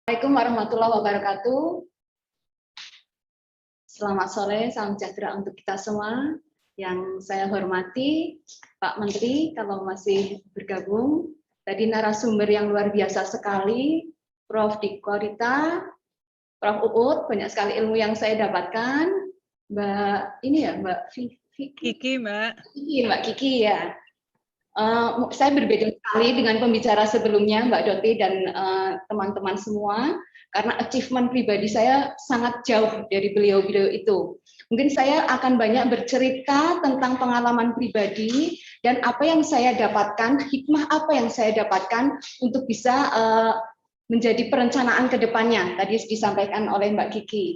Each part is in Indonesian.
Assalamualaikum warahmatullahi wabarakatuh. Selamat sore, salam sejahtera untuk kita semua. Yang saya hormati, Pak Menteri, kalau masih bergabung. Tadi narasumber yang luar biasa sekali, Prof. Dikorita, Prof. Uut, banyak sekali ilmu yang saya dapatkan. Mbak Kiki, Mbak. Mbak Kiki ya. Saya berbeda sekali dengan pembicara sebelumnya, Mbak Doti dan teman-teman semua, karena achievement pribadi saya sangat jauh dari beliau-beliau itu. Mungkin saya akan banyak bercerita tentang pengalaman pribadi dan apa yang saya dapatkan, hikmah apa yang saya dapatkan untuk bisa menjadi perencanaan ke depannya. Tadi disampaikan oleh Mbak Kiki.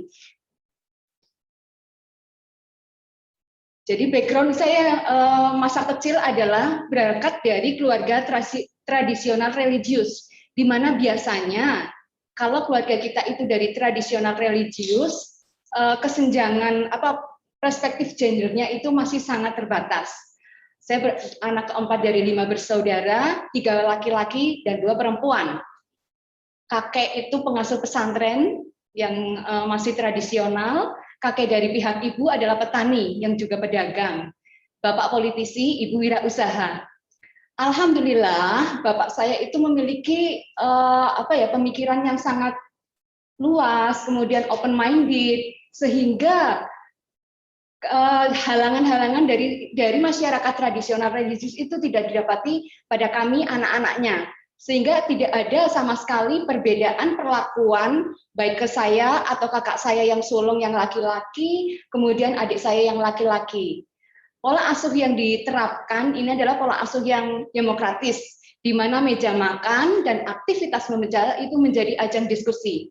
Jadi background saya masa kecil adalah berangkat dari keluarga tradisional religius, di mana biasanya kalau keluarga kita itu dari tradisional religius, kesenjangan perspektif gendernya itu masih sangat terbatas. Saya anak keempat dari 5 bersaudara, 3 laki-laki dan 2 perempuan. Kakek itu pengasuh pesantren yang masih tradisional. Kakek dari pihak ibu adalah petani yang juga pedagang. Bapak politisi, ibu wirausaha. Alhamdulillah, bapak saya itu memiliki pemikiran yang sangat luas, kemudian open minded, sehingga halangan-halangan dari masyarakat tradisional religius itu tidak didapati pada kami anak-anaknya. Sehingga tidak ada sama sekali perbedaan perlakuan baik ke saya atau kakak saya yang sulung yang laki-laki, kemudian adik saya yang laki-laki. Pola asuh yang diterapkan ini adalah pola asuh yang demokratis, di mana meja makan dan aktivitas membaca itu menjadi ajang diskusi.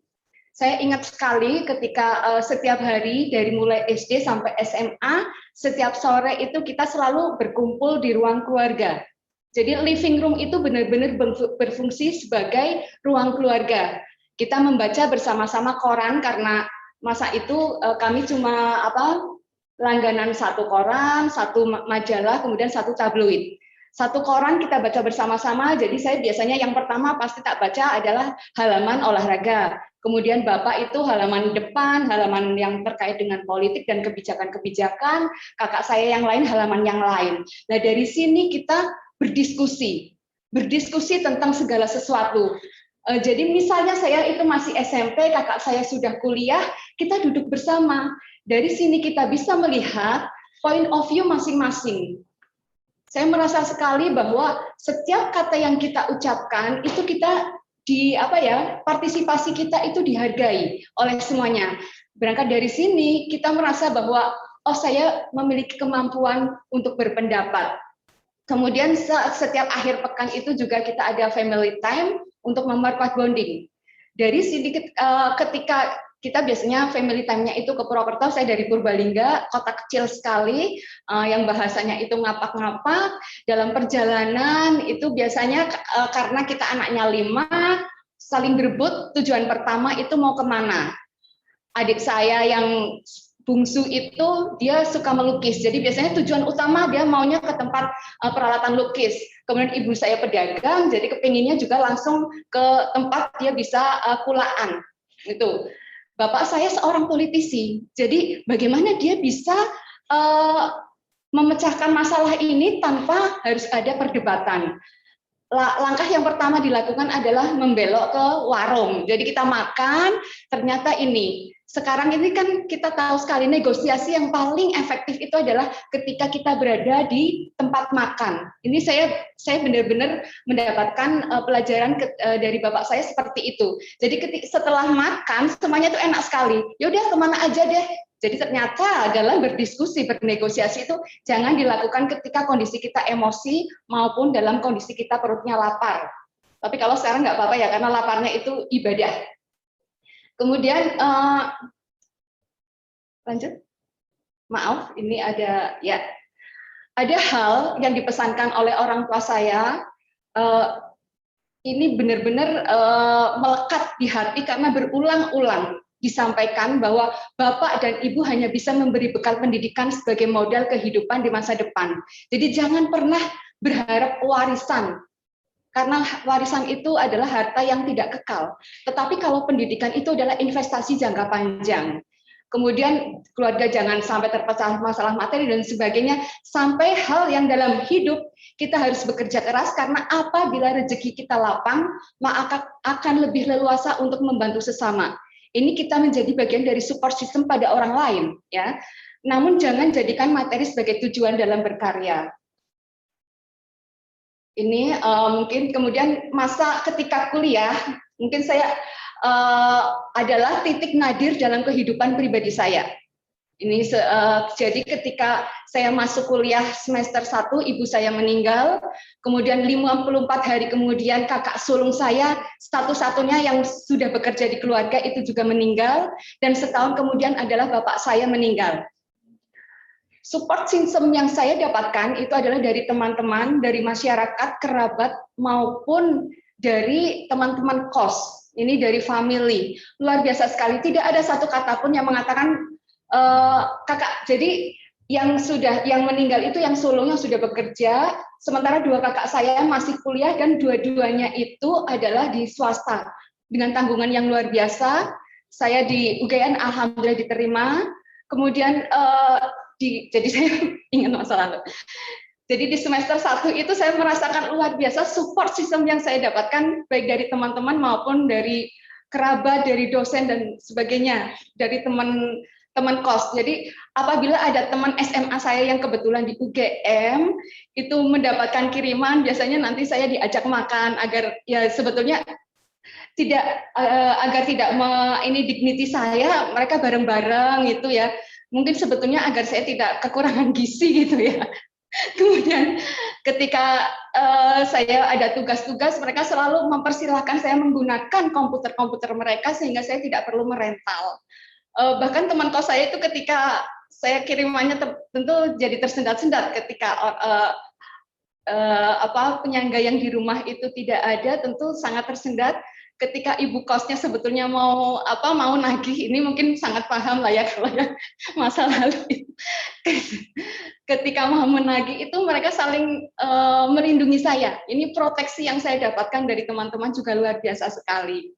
Saya ingat sekali ketika setiap hari dari mulai SD sampai SMA, setiap sore itu kita selalu berkumpul di ruang keluarga. Jadi living room itu benar-benar berfungsi sebagai ruang keluarga. Kita membaca bersama-sama koran karena masa itu kami cuma langganan 1 koran, 1 majalah, kemudian 1 tabloid. 1 koran kita baca bersama-sama, jadi saya biasanya yang pertama pasti tak baca adalah halaman olahraga. Kemudian Bapak itu halaman depan, halaman yang terkait dengan politik dan kebijakan-kebijakan, kakak saya yang lain halaman yang lain. Nah dari sini kita berdiskusi tentang segala sesuatu. Jadi misalnya saya itu masih SMP, kakak saya sudah kuliah, kita duduk bersama. Dari sini kita bisa melihat point of view masing-masing. Saya merasa sekali bahwa setiap kata yang kita ucapkan itu kita partisipasi kita itu dihargai oleh semuanya. Berangkat dari sini kita merasa bahwa saya memiliki kemampuan untuk berpendapat. Kemudian setiap akhir pekan itu juga kita ada family time untuk memperkuat bonding. Dari sini ketika kita biasanya family time-nya itu ke Purwokerto, saya dari Purbalingga, kota kecil sekali, yang bahasanya itu ngapak-ngapak. Dalam perjalanan itu biasanya karena kita anaknya 5, saling berebut, tujuan pertama itu mau kemana. Adik saya yang bungsu itu dia suka melukis, jadi biasanya tujuan utama dia maunya ke tempat peralatan lukis. Kemudian ibu saya pedagang, jadi kepinginnya juga langsung ke tempat dia bisa kulaan. Itu. Bapak saya seorang politisi, jadi bagaimana dia bisa memecahkan masalah ini tanpa harus ada perdebatan. Langkah yang pertama dilakukan adalah membelok ke warung. Jadi kita makan, ternyata ini. Sekarang ini kan kita tahu sekali negosiasi yang paling efektif itu adalah ketika kita berada di tempat makan. Ini saya benar-benar mendapatkan pelajaran dari bapak saya seperti itu. Jadi setelah makan semuanya itu enak sekali. Yaudah kemana aja deh. Jadi ternyata dalam berdiskusi, bernegosiasi itu jangan dilakukan ketika kondisi kita emosi maupun dalam kondisi kita perutnya lapar. Tapi kalau sekarang nggak apa-apa ya, karena laparnya itu ibadah. Kemudian lanjut. Maaf, ini ada hal yang dipesankan oleh orang tua saya. Ini benar-benar melekat di hati karena berulang-ulang disampaikan bahwa bapak dan ibu hanya bisa memberi bekal pendidikan sebagai modal kehidupan di masa depan. Jadi jangan pernah berharap warisan. karena warisan itu adalah harta yang tidak kekal. Tetapi kalau pendidikan itu adalah investasi jangka panjang. Kemudian keluarga jangan sampai terpecah masalah materi dan sebagainya, sampai hal yang dalam hidup kita harus bekerja keras, karena apabila rezeki kita lapang, maka akan lebih leluasa untuk membantu sesama. Ini kita menjadi bagian dari support system pada orang lain, ya. Namun jangan jadikan materi sebagai tujuan dalam berkarya. Ini mungkin kemudian masa ketika kuliah, mungkin saya adalah titik nadir dalam kehidupan pribadi saya. Ini jadi ketika saya masuk kuliah semester 1, ibu saya meninggal, kemudian 54 hari kemudian kakak sulung saya satu-satunya yang sudah bekerja di keluarga itu juga meninggal, dan setahun kemudian adalah bapak saya meninggal. Support system yang saya dapatkan itu adalah dari teman-teman, dari masyarakat, kerabat, maupun dari teman-teman kos. Ini dari family. Luar biasa sekali. Tidak ada satu kata pun yang mengatakan, kakak, jadi yang meninggal itu yang sulungnya sudah bekerja, sementara dua kakak saya masih kuliah dan dua-duanya itu adalah di swasta. Dengan tanggungan yang luar biasa, saya di UGM alhamdulillah diterima. Kemudian jadi saya ingat masa lalu. Jadi di semester 1 itu saya merasakan luar biasa support system yang saya dapatkan, baik dari teman-teman maupun dari kerabat, dari dosen dan sebagainya, dari teman kos. Jadi apabila ada teman SMA saya yang kebetulan di UGM itu mendapatkan kiriman, biasanya nanti saya diajak makan agar ya sebetulnya tidak agar tidak ini dignity saya, mereka bareng-bareng gitu ya. Mungkin sebetulnya agar saya tidak kekurangan gizi gitu ya. Kemudian ketika saya ada tugas-tugas, mereka selalu mempersilahkan saya menggunakan komputer-komputer mereka sehingga saya tidak perlu merental. Bahkan teman kos saya itu ketika saya kirimannya tentu jadi tersendat-sendat ketika penyangga yang di rumah itu tidak ada, tentu sangat tersendat. Ketika ibu kosnya sebetulnya mau nagih, ini mungkin sangat paham lah ya kalau yang masa lalu. Ketika mau menagih itu mereka saling melindungi saya. Ini proteksi yang saya dapatkan dari teman-teman juga luar biasa sekali.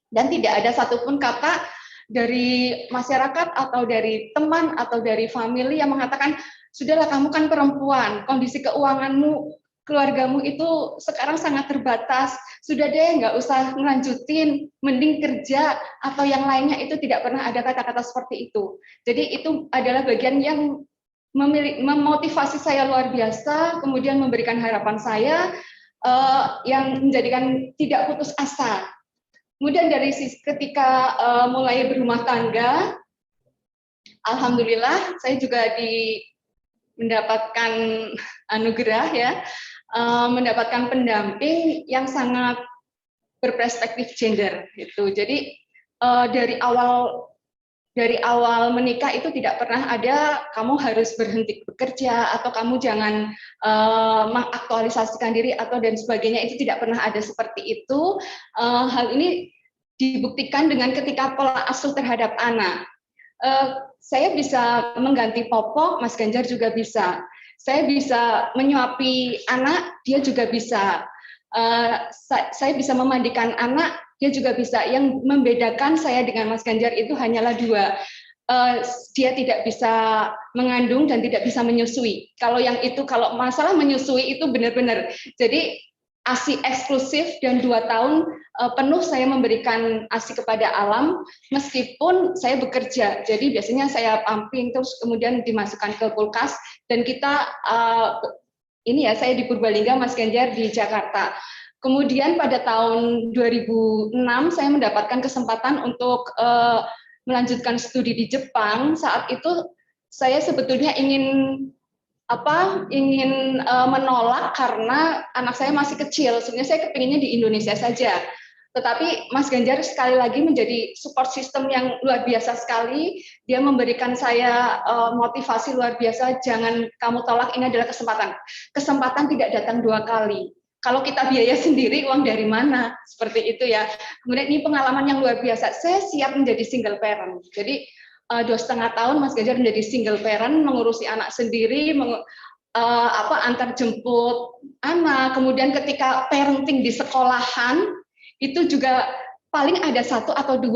Dan tidak ada satupun kata dari masyarakat atau dari teman atau dari family yang mengatakan, sudahlah kamu kan perempuan, kondisi keuanganmu, keluargamu itu sekarang sangat terbatas, sudah deh nggak usah melanjutin, mending kerja atau yang lainnya. Itu tidak pernah ada kata-kata seperti itu. Jadi itu adalah bagian yang memotivasi saya luar biasa, kemudian memberikan harapan saya yang menjadikan tidak putus asa. Kemudian dari ketika mulai berumah tangga, alhamdulillah saya juga mendapatkan anugerah ya, mendapatkan pendamping yang sangat berperspektif gender gitu. Jadi dari awal menikah itu tidak pernah ada kamu harus berhenti bekerja atau kamu jangan mengaktualisasikan diri atau dan sebagainya, itu tidak pernah ada seperti itu. Hal ini dibuktikan dengan ketika pola asuh terhadap anak. Saya bisa mengganti popok, Mas Ganjar juga bisa. Saya bisa menyuapi anak, dia juga bisa. Saya bisa memandikan anak, dia juga bisa. Yang membedakan saya dengan Mas Ganjar itu hanyalah dua. Dia tidak bisa mengandung dan tidak bisa menyusui. Kalau masalah menyusui itu benar-benar. Jadi ASI eksklusif dan 2 tahun penuh saya memberikan ASI kepada alam meskipun saya bekerja. Jadi biasanya saya pumping terus kemudian dimasukkan ke kulkas dan kita saya di Purbalingga, Mas Ganjar di Jakarta. Kemudian pada tahun 2006 saya mendapatkan kesempatan untuk melanjutkan studi di Jepang. Saat itu saya sebetulnya ingin menolak karena anak saya masih kecil. Sebenarnya saya kepinginnya di Indonesia saja. Tetapi Mas Ganjar sekali lagi menjadi support system yang luar biasa sekali. Dia memberikan saya motivasi luar biasa. Jangan kamu tolak, ini adalah kesempatan. Kesempatan tidak datang 2 kali. Kalau kita biaya sendiri, uang dari mana? Seperti itu ya. Kemudian ini pengalaman yang luar biasa. Saya siap menjadi single parent. Jadi 2,5 tahun Mas Ganjar menjadi single parent, mengurusi anak sendiri, antar jemput anak, kemudian ketika parenting di sekolahan itu juga paling ada 1 atau 2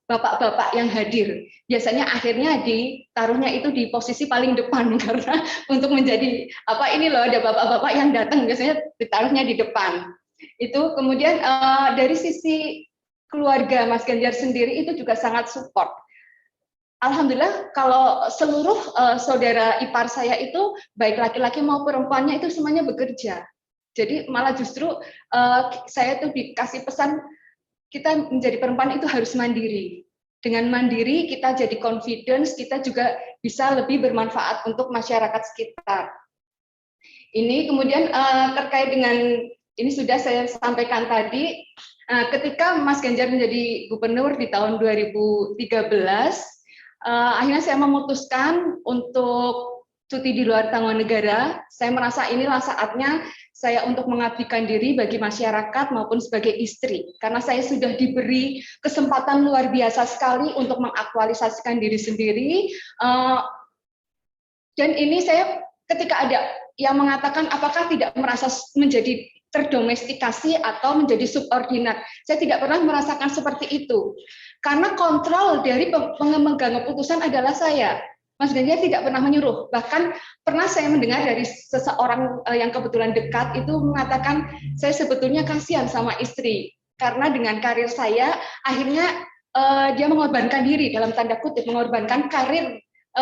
bapak-bapak yang hadir. Biasanya akhirnya ditaruhnya itu di posisi paling depan karena untuk menjadi ini loh, ada bapak-bapak yang datang biasanya ditaruhnya di depan. Itu kemudian dari sisi keluarga Mas Ganjar sendiri itu juga sangat support. Alhamdulillah kalau seluruh saudara ipar saya itu baik laki-laki maupun perempuannya itu semuanya bekerja. Jadi malah justru saya tuh dikasih pesan kita menjadi perempuan itu harus mandiri. Dengan mandiri kita jadi confidence, kita juga bisa lebih bermanfaat untuk masyarakat sekitar. Ini kemudian terkait dengan ini sudah saya sampaikan tadi, ketika Mas Ganjar menjadi gubernur di tahun 2013, akhirnya saya memutuskan untuk cuti di luar tanggungan negara. Saya merasa inilah saatnya saya untuk mengabdikan diri bagi masyarakat maupun sebagai istri. Karena saya sudah diberi kesempatan luar biasa sekali untuk mengaktualisasikan diri sendiri. Dan ini saya ketika ada yang mengatakan apakah tidak merasa menjadi terdomestikasi atau menjadi subordinat. Saya tidak pernah merasakan seperti itu. Karena kontrol dari pemegang keputusan adalah saya. Mas Ganjar tidak pernah menyuruh. Bahkan pernah saya mendengar dari seseorang yang kebetulan dekat itu mengatakan, saya sebetulnya kasihan sama istri. Karena dengan karir saya, akhirnya dia mengorbankan diri, dalam tanda kutip, mengorbankan karir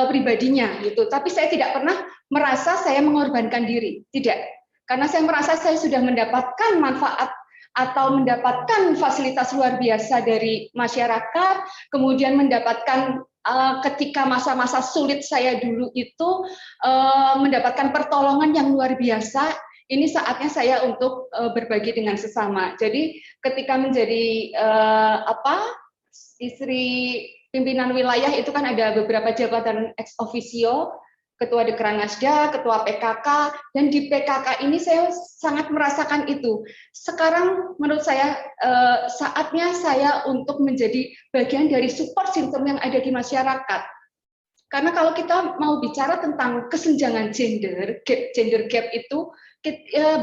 pribadinya. Gitu. Tapi saya tidak pernah merasa saya mengorbankan diri. Tidak. Karena saya merasa saya sudah mendapatkan manfaat atau mendapatkan fasilitas luar biasa dari masyarakat, kemudian mendapatkan ketika masa-masa sulit saya dulu itu mendapatkan pertolongan yang luar biasa. Ini saatnya saya untuk berbagi dengan sesama. Jadi ketika menjadi istri pimpinan wilayah itu kan ada beberapa jabatan ex officio, Ketua Dekranasda, Ketua PKK, dan di PKK ini saya sangat merasakan itu. Sekarang menurut saya saatnya saya untuk menjadi bagian dari support system yang ada di masyarakat. Karena kalau kita mau bicara tentang kesenjangan gender gap itu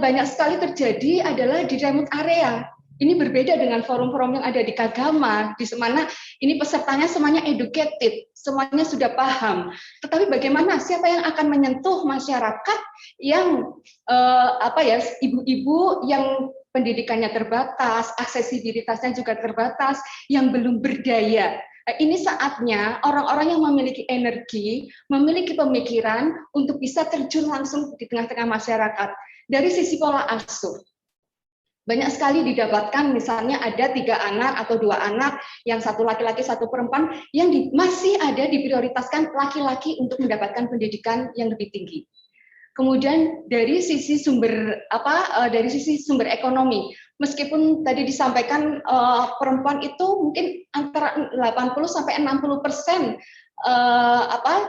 banyak sekali terjadi adalah di remote area. Ini berbeda dengan forum-forum yang ada di Kagama, di mana ini pesertanya semuanya educated, semuanya sudah paham. Tetapi bagaimana siapa yang akan menyentuh masyarakat yang ibu-ibu yang pendidikannya terbatas, aksesibilitasnya juga terbatas, yang belum berdaya. Ini saatnya orang-orang yang memiliki energi, memiliki pemikiran untuk bisa terjun langsung di tengah-tengah masyarakat. Dari sisi pola asuh, banyak sekali didapatkan misalnya ada 3 anak atau 2 anak, yang 1 laki-laki 1 perempuan, yang masih ada diprioritaskan laki-laki untuk mendapatkan pendidikan yang lebih tinggi. Kemudian dari sisi sumber ekonomi, meskipun tadi disampaikan perempuan itu mungkin antara 80 sampai 60%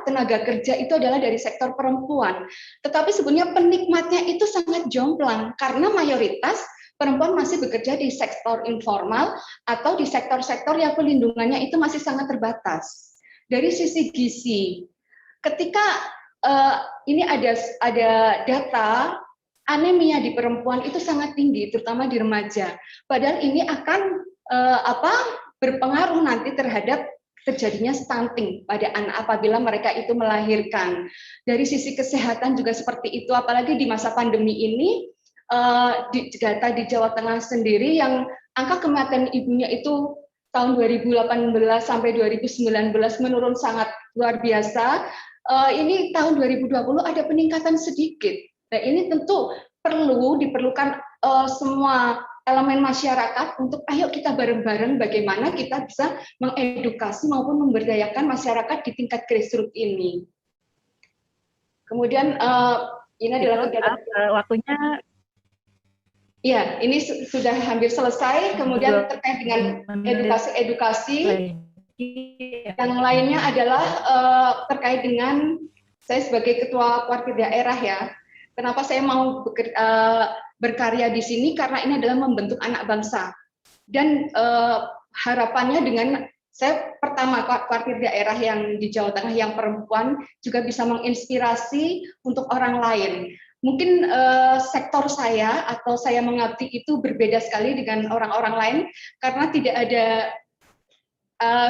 tenaga kerja itu adalah dari sektor perempuan. Tetapi sebenarnya penikmatnya itu sangat jomplang karena mayoritas perempuan masih bekerja di sektor informal atau di sektor-sektor yang pelindungannya itu masih sangat terbatas. Dari sisi gizi, ketika ini ada data anemia di perempuan itu sangat tinggi, terutama di remaja. Padahal ini akan berpengaruh nanti terhadap terjadinya stunting pada anak apabila mereka itu melahirkan. Dari sisi kesehatan juga seperti itu, apalagi di masa pandemi ini. Data di Jawa Tengah sendiri yang angka kematian ibunya itu tahun 2018 sampai 2019 menurun sangat luar biasa. Ini tahun 2020 ada peningkatan sedikit. Nah, ini tentu diperlukan semua elemen masyarakat untuk ayo kita bareng-bareng bagaimana kita bisa mengedukasi maupun memberdayakan masyarakat di tingkat grassroots ini. Kemudian ini adalah kegiatan waktunya. Ya, ini sudah hampir selesai. Kemudian terkait dengan edukasi, yang lainnya adalah terkait dengan saya sebagai ketua Kuartir daerah ya. Kenapa saya mau berkarya di sini? Karena ini adalah membentuk anak bangsa. Dan harapannya dengan Saya pertama khawatir daerah yang di Jawa Tengah yang perempuan juga bisa menginspirasi untuk orang lain. Mungkin sektor saya atau saya mengabdi itu berbeda sekali dengan orang-orang lain karena tidak ada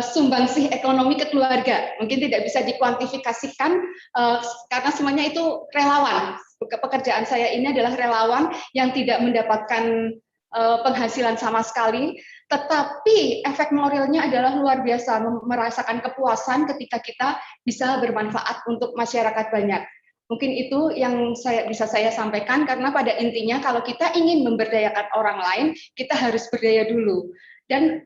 sumbangsih ekonomi ke keluarga. Mungkin tidak bisa dikuantifikasikan karena semuanya itu relawan. Pekerjaan saya ini adalah relawan yang tidak mendapatkan penghasilan sama sekali, tetapi efek moralnya adalah luar biasa, merasakan kepuasan ketika kita bisa bermanfaat untuk masyarakat banyak. Mungkin itu yang bisa saya sampaikan, karena pada intinya kalau kita ingin memberdayakan orang lain, kita harus berdaya dulu. Dan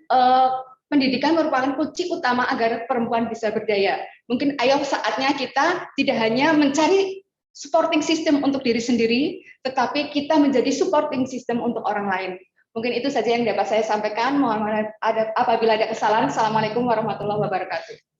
pendidikan merupakan kunci utama agar perempuan bisa berdaya. Mungkin ayo saatnya kita tidak hanya mencari supporting system untuk diri sendiri, tetapi kita menjadi supporting system untuk orang lain. Mungkin itu saja yang dapat saya sampaikan. Mohon maaf apabila ada kesalahan. Assalamualaikum warahmatullahi wabarakatuh.